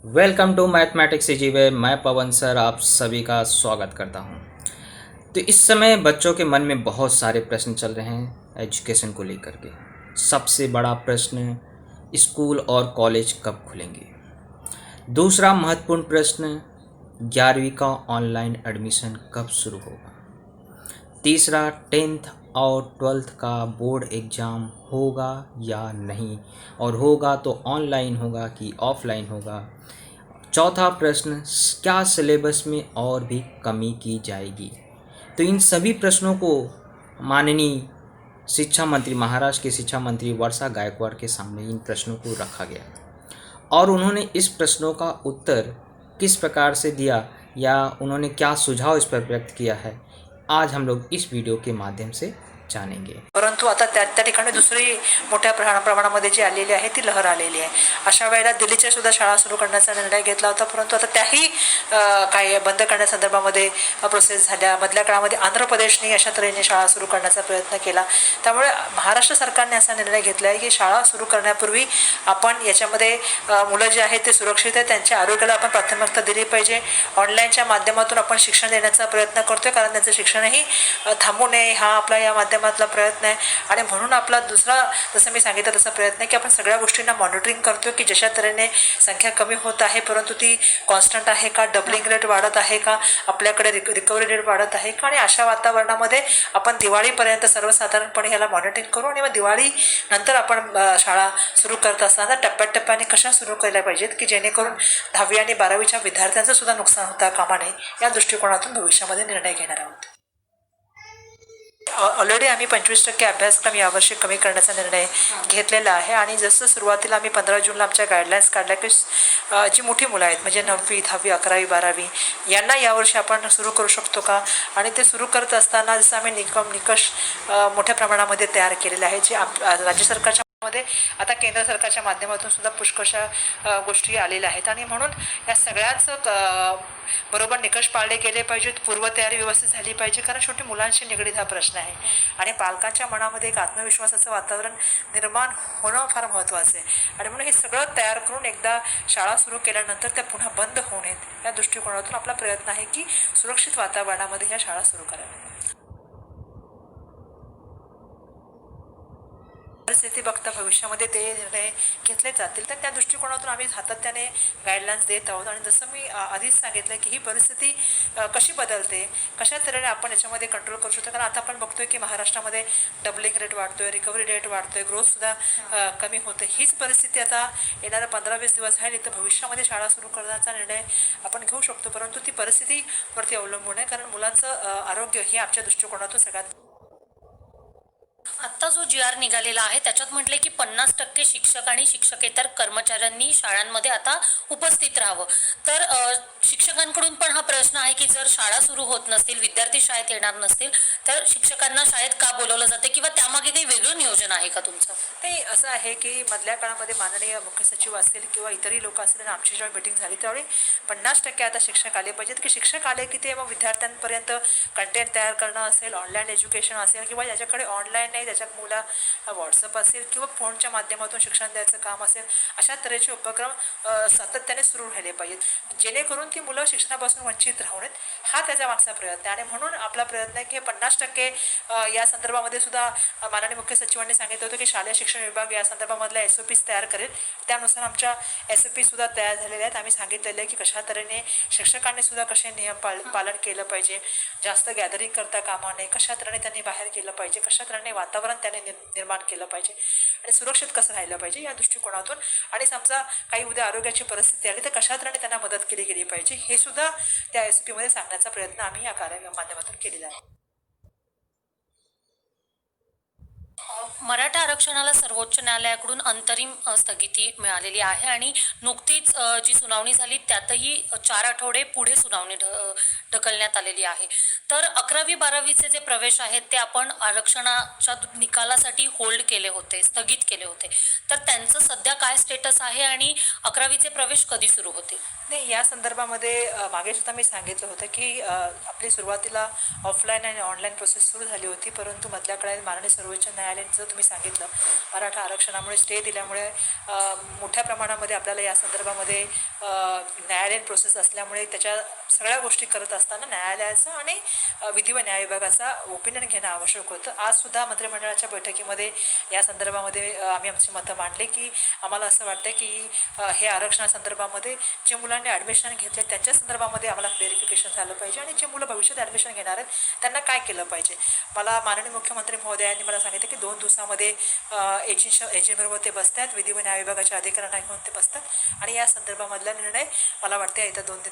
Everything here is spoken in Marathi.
Welcome to mathematics सीजीवे। मैं पवन सर आप सभी का स्वागत करता हूं। तो इस समय बच्चों के मन में बहुत सारे प्रश्न चल रहे हैं एजुकेशन को लेकर के। सबसे बड़ा प्रश्न, स्कूल और कॉलेज कब खुलेंगे। दूसरा महत्वपूर्ण प्रश्न, 11वीं का ऑनलाइन एडमिशन कब शुरू होगा। तीसरा, 10th और 12th का बोर्ड एग्ज़ाम होगा या नहीं, और होगा तो ऑनलाइन होगा कि ऑफलाइन होगा। चौथा प्रश्न, क्या सिलेबस में और भी कमी की जाएगी। तो इन सभी प्रश्नों को माननीय शिक्षा मंत्री, महाराष्ट्र के शिक्षा मंत्री वर्षा गायकवाड़ के सामने इन प्रश्नों को रखा गया और उन्होंने इस प्रश्नों का उत्तर किस प्रकार से दिया या उन्होंने क्या सुझाव इस पर व्यक्त किया है, आज हम लोग इस वीडियो के माध्यम से जानेंगे। परंतु आता त्या ठिकाणी दुसरी मोठ्या प्रमाणामध्ये जी आलेली आहे ती लहर आलेली आहे। अशा वेळेला दिल्लीच्या सुद्धा शाळा सुरू करण्याचा निर्णय घेतला होता, परंतु आता त्याही काही बंद करण्यासंदर्भामध्ये प्रोसेस झाल्या। मधल्या काळामध्ये आंध्र प्रदेशने अशा तऱ्हेने शाळा सुरू करण्याचा प्रयत्न केला। त्यामुळे महाराष्ट्र सरकारने असा निर्णय घेतला आहे की शाळा सुरू करण्यापूर्वी आपण याच्यामध्ये मुलं जे आहेत ते सुरक्षित आहे, त्यांच्या आरोग्याला आपण प्राथमिकता दिली पाहिजे। ऑनलाईनच्या माध्यमातून आपण शिक्षण देण्याचा प्रयत्न करतोय, कारण त्यांचं शिक्षणही थांबू नये हा आपला या माध्यमातला प्रयत्न आहे। आणि म्हणून आपला दुसरा, जसं मी सांगितलं तसा प्रयत्न आहे की आपण सगळ्या गोष्टींना मॉनिटरिंग करतो की जशा तऱ्हेने संख्या कमी होत आहे परंतु ती कॉन्स्टंट आहे का, डबलिंग रेट वाढत आहे का, आपल्याकडे रिकव्हरी रेट वाढत आहे का। आणि अशा वातावरणामध्ये आपण दिवाळीपर्यंत सर्वसाधारणपणे ह्याला मॉनिटरिंग करू आणि मग दिवाळी नंतर आपण शाळा सुरू करत असताना टप्प्याटप्प्याने कशा सुरू केल्या पाहिजेत की जेणेकरून 10वी आणि 12वीच्या विद्यार्थ्यांचं सुद्धा नुकसान होता कामा नये, या दृष्टिकोनातून भविष्यामध्ये निर्णय घेणार आहोत। ऑलरेडी आम्ही 25% अभ्यासक्रम यावर्षी कमी करण्याचा निर्णय घेतलेला आहे आणि जसं सुरुवातीला आम्ही 15 जूनला आमच्या गाईडलाईन्स काढल्या की जी मोठी मुलं आहेत म्हणजे 9वी 10वी 11वी 12वी यांना यावर्षी आपण सुरू करू शकतो का, आणि ते सुरू करत असताना जसं आम्ही निकष मोठ्या प्रमाणामध्ये तयार केलेले आहे जे राज्य सरकारच्या मध्ये आता केंद्र सरकारच्या माध्यमातून सुद्धा पुष्कळशा गोष्टी आलेल्या आहेत। आणि म्हणून या सगळ्यांचं बरोबर निकष पाळले गेले पाहिजेत, पूर्वतयारी व्यवस्थित झाली पाहिजे, कारण शेवटी मुलांशी निगडीत हा प्रश्न आहे आणि पालकांच्या मनामध्ये एक आत्मविश्वासाचं वातावरण निर्माण होणं फार महत्त्वाचं आहे। आणि म्हणून हे सगळं तयार करून एकदा शाळा सुरू केल्यानंतर त्या पुन्हा बंद होऊ नयेत या दृष्टिकोनातून आपला प्रयत्न आहे की सुरक्षित वातावरणामध्ये ह्या शाळा सुरू कराव्यात। परिस्थिती बघता भविष्यामध्ये ते निर्णय घेतले जातील, तर त्या दृष्टिकोनातून आम्ही सातत्याने गाईडलाईन्स देत आहोत। आणि जसं मी आधीच सांगितलं की ही परिस्थिती कशी बदलते, कशा तऱ्हेने आपण याच्यामध्ये कंट्रोल करू शकतो, कारण आता आपण बघतोय की महाराष्ट्रामध्ये डबलिंग रेट वाढतोय, रिकव्हरी रेट वाढतोय, ग्रोथसुद्धा कमी होते। हीच परिस्थिती आता येणाऱ्या 15-20 दिवस राहिली तर भविष्यामध्ये शाळा सुरू करण्याचा निर्णय आपण घेऊ शकतो, परंतु ती परिस्थितीवरती अवलंबून आहे, कारण मुलांचं आरोग्य हे आमच्या दृष्टिकोनातून सगळ्यात। आत्ता जो GR निघालेला आहे त्याच्यात म्हटले की 50% शिक्षक आणि शिक्षकेतर कर्मचाऱ्यांनी शाळांमध्ये आता उपस्थित राहावं। तर शिक्षकांकडून पण हा प्रश्न आहे की जर शाळा सुरू होत नसतील, विद्यार्थी शाळेत येणार नसतील तर शिक्षकांना शाळेत का बोलवलं जाते किंवा त्यामागे काही वेगळं नियोजन आहे का तुमचं? ते असं आहे की मधल्या काळामध्ये माननीय मुख्य सचिव असतील किंवा इतरही लोक असतील आणि आमची जेव्हा मीटिंग झाली त्यावेळी 50% आता शिक्षक आले पाहिजेत, की शिक्षक आले की ते मग विद्यार्थ्यांपर्यंत कंटेंट तयार करणं असेल, ऑनलाईन एज्युकेशन असेल किंवा ज्याच्याकडे ऑनलाईन नाही त्याच्यात मुला व्हॉट्सअप असेल किंवा फोनच्या माध्यमातून शिक्षण द्यायचं काम असेल, अशा तऱ्हेचे उपक्रम सातत्याने सुरू राहिले पाहिजेत जेणेकरून ती मुलं शिक्षणापासून वंचित राहू नयेत, हा त्याच्या मागचा प्रयत्न आहे। आणि म्हणून आपला प्रयत्न आहे की 50% या संदर्भामध्ये सुद्धा माननीय मुख्य सचिवांनी सांगितलं होतं की शालेय शिक्षण विभाग या संदर्भामधल्या SOPs तयार करेल, त्यानुसार आमच्या SOP सुद्धा तयार झालेल्या आहेत। आम्ही सांगितलेलं आहे की कशा तऱ्हेने शिक्षकांनी सुद्धा कसे नियम पालन केलं पाहिजे, जास्त गॅदरिंग करता कामा नये, कशा तऱ्हेने त्यांनी बाहेर केलं पाहिजे, कशा तऱ्हेने वातावरण त्याने निर्माण केलं पाहिजे आणि सुरक्षित कसं राहिलं पाहिजे या दृष्टिकोनातून। आणि समजा काही उद्या आरोग्याची परिस्थिती आली तर कशा तऱ्हेने त्यांना मदत केली गेली पाहिजे हे सुद्धा त्या SOP मध्ये सांगण्याचा प्रयत्न आम्ही या माध्यमातून केलेला आहे। मराठा आरक्षणाला सर्वोच्च न्यायालयाकडून अंतरिम स्थगिती मिळालेली आहे आणि नुकतीच जी सुनावणी झाली त्यातही 4 आठवडे पुढे सुनावणी ढकलण्यात आलेली आहे। तर 11वी 12वीचे जे प्रवेश आहेत ते आपण आरक्षणाच्या निकालासाठी होल्ड केले होते, स्थगित केले होते, तर त्यांचं सध्या काय स्टेटस आहे आणि 11वीचे प्रवेश कधी सुरू होते? नाही, या संदर्भामध्ये मागे सुद्धा मी सांगितलं होतं की आपली सुरुवातीला ऑफलाईन आणि ऑनलाईन प्रोसेस सुरू झाली होती, परंतु मधल्या काळात माननीय सर्वोच्च न्यायालयाने जर तुम्ही सांगितलं मराठा आरक्षणामुळे स्टे दिल्यामुळे मोठ्या प्रमाणामध्ये आपल्याला या संदर्भामध्ये न्यायालयीन प्रोसेस असल्यामुळे त्याच्या सगळ्या गोष्टी करत असताना न्यायालयाचं आणि विधी व न्याय विभागाचा ओपिनियन घेणं आवश्यक होतं. आजसुद्धा मंत्रिमंडळाच्या बैठकीमध्ये या संदर्भामध्ये आम्ही आमची मतं मांडली की आम्हाला असं वाटतं की हे आरक्षणासंदर्भामध्ये जे मुलांनी ॲडमिशन घेतले त्यांच्या संदर्भामध्ये आम्हाला क्लेरिफिकेशन झालं पाहिजे आणि जे मुलं भविष्यात ॲडमिशन घेणार आहेत त्यांना काय केलं पाहिजे. मला माननीय मुख्यमंत्री महोदयांनी मला सांगितलं की 2 दिवसामध्ये एजंटबरोबर ते बसतात, विधी व न्याय विभागाच्या अधिकाऱ्यांना घेऊन ते बसतात आणि या संदर्भामधला निर्णय मला वाटते येत्या 2 ते